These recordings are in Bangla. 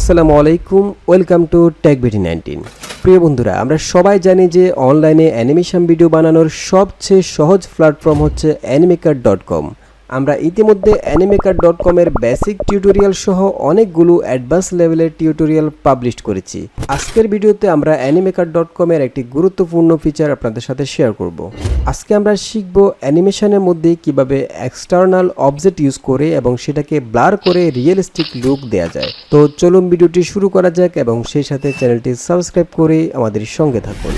আসসালামু আলাইকুম, ওয়েলকাম টু টেকভিডি19। প্রিয় বন্ধুরা, আমরা সবাই জানি যে অনলাইনে অ্যানিমেশন ভিডিও বানানোর সবচেয়ে সহজ প্ল্যাটফর্ম হচ্ছে animaker.com। আমরা ইতিমধ্যে animaker.com এর বেসিক টিউটোরিয়াল সহ অনেকগুলো অ্যাডভান্স লেভেলের টিউটোরিয়াল পাবলিশ করেছি। আজকের ভিডিওতে আমরা animaker.com এর একটি গুরুত্বপূর্ণ ফিচার আপনাদের সাথে শেয়ার করব। আজকে আমরা শিখব অ্যানিমেশনের মধ্যে কিভাবে এক্সটার্নাল অবজেক্ট ইউজ করে এবং সেটাকে ব্লার করে রিয়েলিস্টিক লুক দেওয়া যায়। তো চলুন ভিডিওটি শুরু করা যাক এবং সেই সাথে চ্যানেলটি সাবস্ক্রাইব করে আমাদের সঙ্গে থাকুন।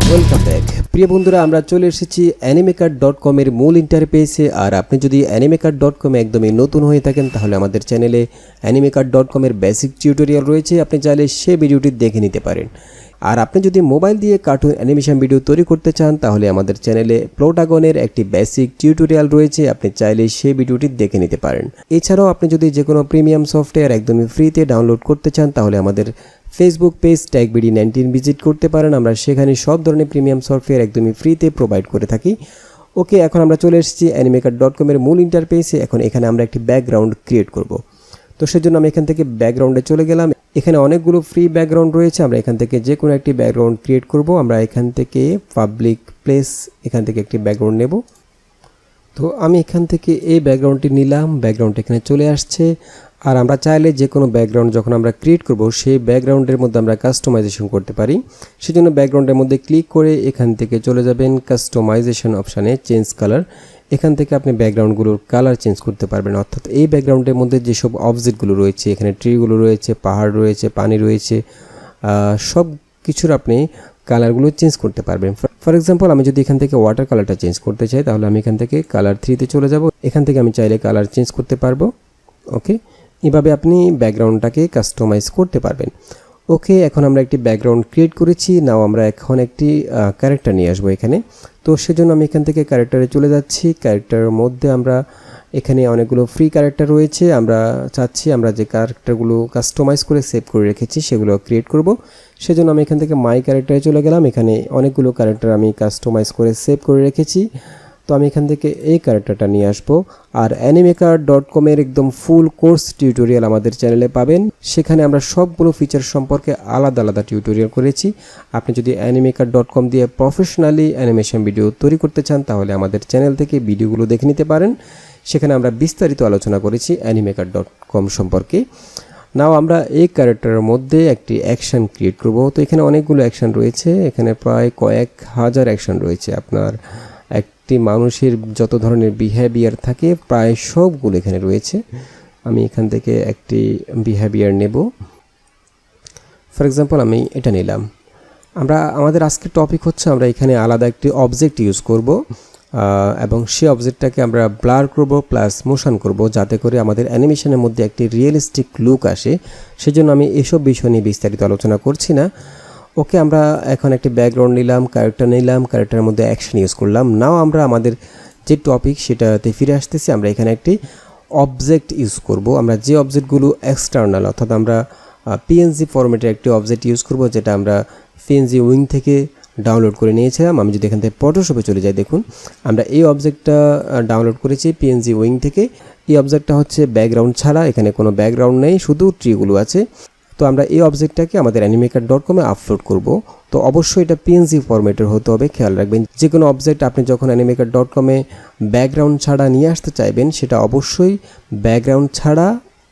Welcome back. প্রিয় বন্ধুরা, আমরা চলে এসেছি animaker.com এর মূল ইন্টারফেসে। আর আপনি যদি animaker.com এ একদমই নতুন হয়ে থাকেন তাহলে আমাদের চ্যানেলে animaker.com এর বেসিক টিউটোরিয়াল রয়েছে, আপনি চাইলে সেই ভিডিওটি দেখে নিতে পারেন। আর আপনি যদি মোবাইল দিয়ে কার্টুন অ্যানিমেশন ভিডিও তৈরি করতে চান তাহলে আমাদের চ্যানেলে প্লোটাগনের একটি বেসিক টিউটোরিয়াল রয়েছে, আপনি চাইলে সেই ভিডিওটি দেখে নিতে পারেন। এছাড়াও আপনি যদি যে কোনো প্রিমিয়াম সফটওয়্যার একদমই ফ্রিতে ডাউনলোড করতে চান তাহলে আমাদের ফেসবুক পেজ টেকভিডি19 ভিজিট করতে পারেন। আমরা সেখানে সব ধরনের প্রিমিয়াম সফটওয়্যার একদমই ফ্রিতে প্রোভাইড করে থাকি। ওকে, এখন আমরা চলে এসেছি animaker.com এর মূল ইন্টারফেসে। এখন এখানে আমরা একটি ব্যাকগ্রাউন্ড ক্রিয়েট করব। তো সেজন্য আমি এখান থেকে ব্যাকগ্রাউন্ডে চলে গেলাম। এখানে অনেকগুলো ফ্রি ব্যাকগ্রাউন্ড রয়েছে, আমরা এখান থেকে যে কোনো একটি ব্যাকগ্রাউন্ড ক্রিয়েট করব। আমরা এখান থেকে পাবলিক প্লেস এখান থেকে একটি ব্যাকগ্রাউন্ড নেব। তো আমি এখান থেকে এই ব্যাকগ্রাউন্ডটি নিলাম, ব্যাকগ্রাউন্ড এখানে চলে আসছে। আর আমরা চাইলে যে কোনো ব্যাকগ্রাউন্ড যখন আমরা ক্রিয়েট করব সেই ব্যাকগ্রাউন্ডের মধ্যে আমরা কাস্টমাইজেশন করতে পারি। সেজন্য ব্যাকগ্রাউন্ডের মধ্যে ক্লিক করে এখান থেকে চলে যাবেন কাস্টমাইজেশন অপশানে, চেঞ্জ কালার। এখান থেকে আপনি ব্যাকগ্রাউন্ডগুলোর কালার চেঞ্জ করতে পারবেন, অর্থাৎ এই ব্যাকগ্রাউন্ডের মধ্যে যেসব অবজেক্টগুলো রয়েছে, এখানে ট্রিগুলো রয়েছে, পাহাড় রয়েছে, পানি রয়েছে, সব কিছুর আপনি কালারগুলো চেঞ্জ করতে পারবেন। ফর এক্সাম্পল, আমি যদি এখান থেকে ওয়াটার কালারটা চেঞ্জ করতে চাই তাহলে আমি এখান থেকে কালার 3তে চলে যাব। এখান থেকে আমি চাইলে কালার চেঞ্জ করতে পারবো। ওকে, এভাবে আপনি ব্যাকগ্রাউন্ডটাকে কাস্টমাইজ করতে পারবেন। ওকে, এখন আমরা একটি ব্যাকগ্রাউন্ড ক্রিয়েট করেছি। নাও আমরা এখন একটি ক্যারেক্টার নিয়ে আসবো এখানে। তো সেজন্য আমি এখান থেকে ক্যারেক্টারে চলে যাচ্ছি। ক্যারেক্টারের মধ্যে আমরা এখানে অনেকগুলো ফ্রি ক্যারেক্টার রয়েছে, আমরা চাচ্ছি আমরা যে ক্যারেক্টারগুলো কাস্টমাইজ করে সেভ করে রেখেছি সেগুলো ক্রিয়েট করব। সেজন্য আমি এখান থেকে মাই ক্যারেক্টারে চলে গেলাম। এখানে অনেকগুলো ক্যারেক্টার আমি কাস্টমাইজ করে সেভ করে রেখেছি। তো আমি এখান থেকে এই ক্যারেক্টারটা নিয়ে আসবো। আর animaker.com এর একদম ফুল কোর্স টিউটোরিয়াল আমাদের চ্যানেলে পাবেন। সেখানে আমরা সবগুলো ফিচার সম্পর্কে আলাদা আলাদা টিউটোরিয়াল করেছি। আপনি যদি animaker.com দিয়ে প্রফেশনালি অ্যানিমেশন ভিডিও তৈরি করতে চান তাহলে আমাদের চ্যানেল থেকে ভিডিওগুলো দেখে নিতে পারেন। সেখানে আমরা বিস্তারিত আলোচনা করেছি animaker.com সম্পর্কে। নাও আমরা এই ক্যারেক্টারের মধ্যে একটি অ্যাকশন ক্রিয়েট করব। তো এখানে অনেকগুলো অ্যাকশন রয়েছে, এখানে প্রায় কয়েক হাজার অ্যাকশন রয়েছে। আপনার একটি মানুষের যত ধরনের বিহেভিয়ার থাকে প্রায় সবগুলো এখানে রয়েছে। আমি এখান থেকে একটি বিহেভিয়ার নেব। ফর এক্সাম্পল, আমি এটা নিলাম। আমাদের আজকের টপিক হচ্ছে আমরা এখানে আলাদা একটি অবজেক্ট ইউজ করব এবং সেই অবজেক্টটাকে আমরা ব্লার করব প্লাস মোশন করব যাতে করে আমাদের অ্যানিমেশনের মধ্যে একটি রিয়েলিস্টিক লুক আসে। সেজন্য আমি এসব বিষয় নিয়ে বিস্তারিত আলোচনা করছি না। ওকে, আমরা এখন একটি ব্যাকগ্রাউন্ড নিলাম, ক্যারেক্টার নিলাম, ক্যারেক্টারের মধ্যে অ্যাকশন ইউজ করলাম। নাও আমরা আমাদের যে টপিক সেটাতে ফিরে আসতেছি। আমরা এখানে একটি অবজেক্ট ইউজ করব। আমরা যে অবজেক্টগুলো এক্সটার্নাল, অর্থাৎ আমরা পিএনজি ফরম্যাটের একটি অবজেক্ট ইউজ করব যেটা আমরা পিএনজি উইং থেকে ডাউনলোড করে নিয়েছিলাম। আমি যদি এখান থেকে ফটোশপে চলে যাই, দেখুন আমরা এই অবজেক্টটা ডাউনলোড করেছি পিএনজি উইং থেকে। এই অবজেক্টটা হচ্ছে ব্যাকগ্রাউন্ড ছাড়া, এখানে কোনো ব্যাকগ্রাউন্ড নেই, শুধু ট্রিগুলো আছে। তো আমরা এই অবজেক্টটাকে আমাদের animaker.com এ আপলোড করব। তো অবশ্যই এটা পিএনজি ফরম্যাটের হতে হবে, খেয়াল রাখবেন। যে কোনো অবজেক্ট আপনি যখন animaker.com এ ব্যাকগ্রাউন্ড ছাড়া নিয়ে আসতে চাইবেন সেটা অবশ্যই ব্যাকগ্রাউন্ড ছাড়া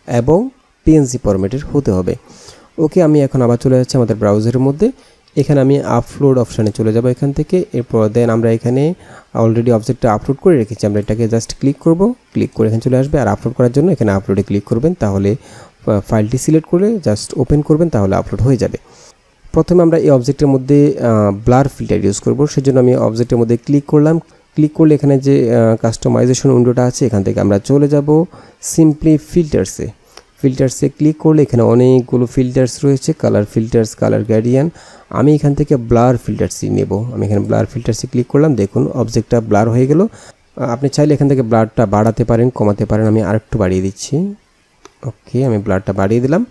এবং পিএনজি ফরম্যাটের হতে হবে। ওকে, আমি এখন আবার চলে যাচ্ছি আমাদের ব্রাউজারের মধ্যে। এখানে আমি আপলোড অপশানে চলে যাব এখান থেকে। এরপর দেন আমরা এখানে অলরেডি অবজেক্টটা আপলোড করে রেখেছি, আমরা এটাকে জাস্ট ক্লিক করব। ক্লিক করে এখানে চলে আসবে। আর আপলোড করার জন্য এখানে আপলোডে ক্লিক করবেন, তাহলে ফাইলটি সিলেক্ট করে জাস্ট ওপেন করবেন, তাহলে আপলোড হয়ে যাবে। প্রথমে আমরা এই অবজেক্টের মধ্যে ব্লার ফিল্টার ইউজ করব। সেজন্য আমি অবজেক্টের মধ্যে ক্লিক করলাম। ক্লিক করলে এখানে যে কাস্টমাইজেশন উইন্ডোটা আছে এখান থেকে আমরা চলে যাব সিম্পলি ফিল্টার্সে। ফিল্টার্সে ক্লিক করলে এখানে অনেকগুলো ফিল্টার্স রয়েছে, কালার ফিল্টার্স, কালার গ্রেডিয়েন্ট। আমি এখান থেকে ব্লার ফিল্টার্সই নেব। আমি এখানে ব্লার ফিল্টার্সে ক্লিক করলাম, দেখুন অবজেক্টটা ব্লার হয়ে গেল। আপনি চাইলে এখান থেকে ব্লারটা বাড়াতে পারেন, কমাতে পারেন। আমি আরেকটু বাড়িয়ে দিচ্ছি। ওকে, আমি ব্লারটা বাড়িয়ে দিলাম।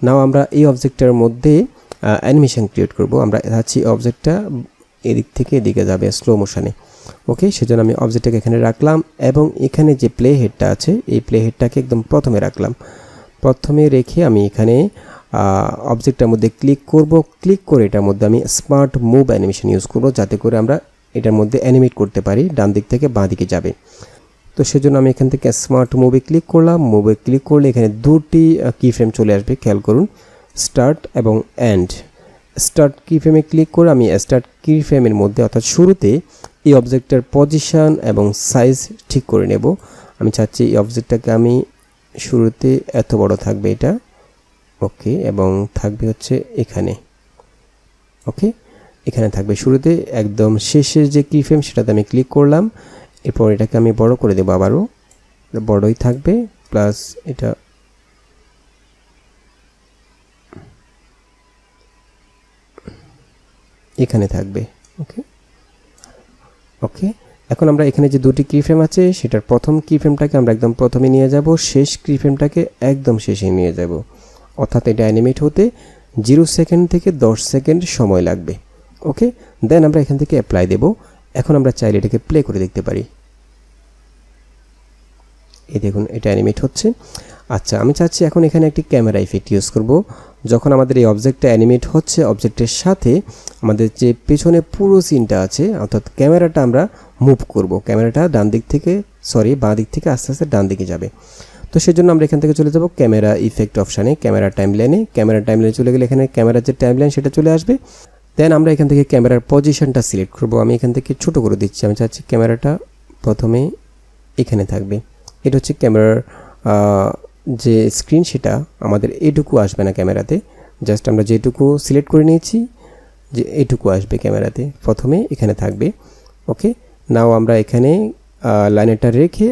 নাও আমরা এই অবজেক্টটার মধ্যে অ্যানিমেশন ক্রিয়েট করব। আমরা যাচ্ছি অবজেক্টটা এদিক থেকে এদিকে যাবে স্লো মোশনে। ওকে, সেজন্য আমি অবজেক্টটাকে এখানে রাখলাম এবং এখানে যে প্লে হেডটা আছে এই প্লে হেডটাকে একদম প্রথমে রাখলাম। প্রথমে রেখে আমি এখানে অবজেক্টটার মধ্যে ক্লিক করব। ক্লিক করে এটার মধ্যে আমি স্মার্ট মুভ অ্যানিমেশন ইউজ করব, যাতে করে আমরা এটার মধ্যে অ্যানিমেট করতে পারি, ডান দিক থেকে বাঁ দিকে যাবে। তো সেজন্য আমি এখান থেকে স্মার্ট মুভে ক্লিক করলাম। মুভে ক্লিক করলে এখানে দুটি কি ফ্রেম চলে আসবে, খেয়াল করুন, স্টার্ট এবং এন্ড। স্টার্ট কি ফ্রেমে ক্লিক করে আমি স্টার্ট কি ফ্রেমের মধ্যে অর্থাৎ শুরুতে এই অবজেক্টের পজিশন এবং সাইজ ঠিক করে নেব। আমি চাচ্ছি এই অবজেক্টটাকে আমি শুরুতে এত বড় থাকবে এটা, ওকে, এবং থাকবে হচ্ছে এখানে, ওকে, এখানে থাকবে শুরুতে। একদম শেষের যে কি ফ্রেম সেটাতে আমি ক্লিক করলাম। এরপর এটাকে আমি বড় করে দেবো, আবারও বড়ই থাকবে, প্লাস এটা এখানে থাকবে, ওকে ওকে। এখন আমরা এখানে যে দুটি কি ফ্রেম আছে সেটার প্রথম কি ফ্রেমটাকে আমরা একদম প্রথমে নিয়ে যাব, শেষ কি ফ্রেমটাকে একদম শেষে নিয়ে যাব, অর্থাৎ এটা অ্যানিমেট হতে 0 সেকেন্ড থেকে 10 সেকেন্ড সময় লাগবে। ওকে, দেন আমরা এখান থেকে অ্যাপ্লাই দেব। এখন আমরা চাইলে এটাকে প্লে করে দেখতে পারি। এই দেখুন এটা অ্যানিমেট হচ্ছে। আচ্ছা, আমি চাচ্ছি এখন এখানে একটি ক্যামেরা ইফেক্ট ইউজ করব। যখন আমাদের এই অবজেক্টটা অ্যানিমেট হচ্ছে, অবজেক্টের সাথে আমাদের যে পেছনে পুরো সিনটা আছে অর্থাৎ ক্যামেরাটা আমরা মুভ করব। ক্যামেরাটা বাঁ দিক থেকে আস্তে আস্তে ডান দিকে যাবে। তো সেজন্য আমরা এখান থেকে চলে যাব ক্যামেরা ইফেক্ট অপশানে, ক্যামেরা টাইমলাইনে। ক্যামেরা টাইমলাইনে চলে গেলে এখানে ক্যামেরার যে টাইমলাইন সেটা চলে আসবে। দেন আমরা এখান থেকে ক্যামেরার পজিশনটা সিলেক্ট করব। আমি এখান থেকে ছোট করে দিচ্ছি। আমি চাচ্ছি ক্যামেরাটা প্রথমে এখানে থাকবে। এটা হচ্ছে ক্যামেরার যে স্ক্রিন, সেটা আমাদের এটুকু আসবে না ক্যামেরাতে, জাস্ট আমরা যেটুকু সিলেক্ট করে নিয়েছি যে এটুকু আসবে ক্যামেরাতে, প্রথমে এখানে থাকবে। ওকে, নাও আমরা এখানে লাইনারটা রেখে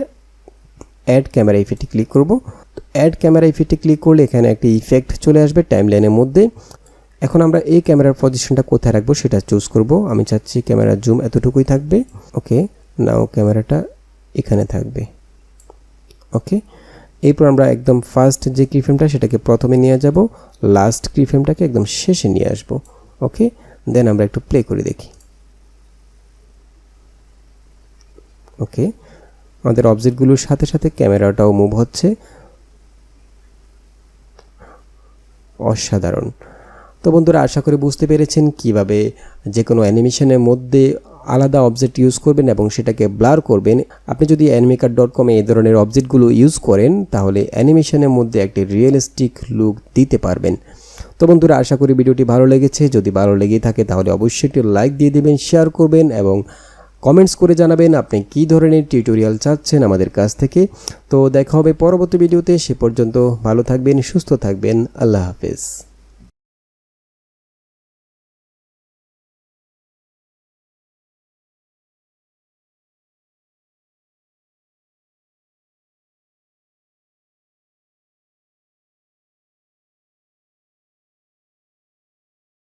অ্যাড ক্যামেরা ইফেক্টে ক্লিক করব। অ্যাড ক্যামেরা ইফেক্টে ক্লিক করলে এখানে একটি ইফেক্ট চলে আসবে টাইমলাইনের মধ্যে। এখন আমরা এই ক্যামেরার পজিশনটা কোথায় রাখবো সেটা চুজ করব। আমি চাচ্ছি ক্যামেরার জুম এতটুকুই থাকবে। ওকে, নাও ক্যামেরাটা এখানে থাকবে। ওকে, এরপর আমরা একদম ফার্স্ট যে কি ফ্রেমটা সেটাকে প্রথমে নিয়ে যাব, লাস্ট কি ফ্রেমটাকে একদম শেষে নিয়ে আসব। ওকে, দেন আমরা একটু প্লে করে দেখি। ওকে, আমাদের অবজেক্টগুলোর সাথে সাথে ক্যামেরাটাও মুভ হচ্ছে, অসাধারণ। তো বন্ধুরা, আশা করি বুঝতে পেরেছেন কিভাবে যে কোনো অ্যানিমেশনের মধ্যে আলাদা অবজেক্ট ইউজ করবেন এবং সেটাকে ব্লার করবেন। আপনি যদি animaker.com এই ধরনের অবজেক্টগুলো ইউজ করেন তাহলে অ্যানিমেশনের মধ্যে একটি রিয়েলিস্টিক লুক দিতে পারবেন। তো বন্ধুরা, আশা করি ভিডিওটি ভালো লেগেছে। যদি ভালো লেগে থাকে তাহলে অবশ্যই একটি লাইক দিয়ে দেবেন, শেয়ার করবেন এবং কমেন্টস করে জানাবেন আপনি কী ধরনের টিউটোরিয়াল চাচ্ছেন আমাদের কাছ থেকে। তো দেখা হবে পরবর্তী ভিডিওতে। সে পর্যন্ত ভালো থাকবেন, সুস্থ থাকবেন। আল্লাহ হাফেজ।